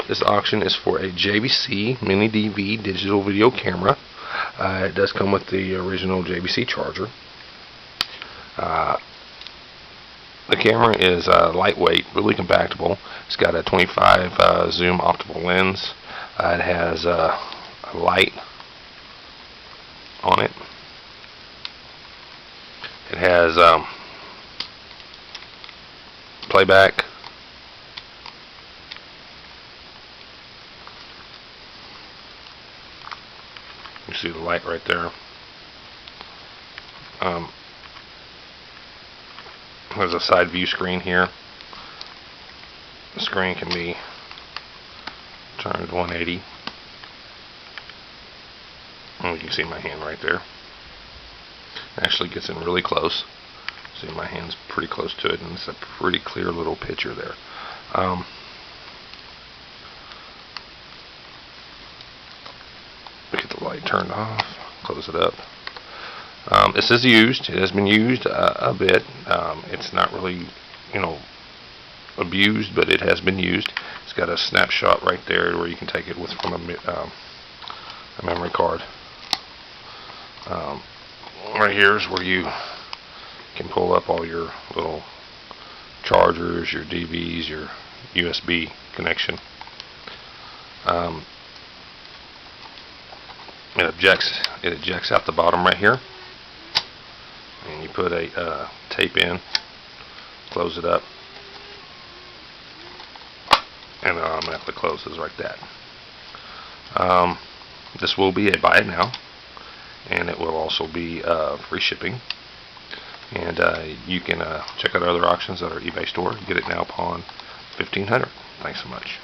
This auction is for a JVC Mini DV digital video camera. It does come with the original JVC charger. The camera is lightweight, really compactable. It's got a 25 zoom optical lens. It has a light on it. It has playback. You see the light right there. There's a side view screen here. The screen can be turned 180. And you can see my hand right there. It actually gets in really close. See, my hand's pretty close to it, and it's a pretty clear little picture there. Get the light turned off. Close it up. This is used. It has been used a bit. It's not really, abused, but it has been used. It's got a snapshot right there where you can take it from a memory card. Right here is where you can pull up all your little chargers, your DVs, your USB connection. It ejects out the bottom right here, and you put a tape in, close it up, and automatically closes like that. This will be a buy it now, and it will also be free shipping. And you can check out other auctions at our eBay store. Get it now upon $1,500. Thanks so much.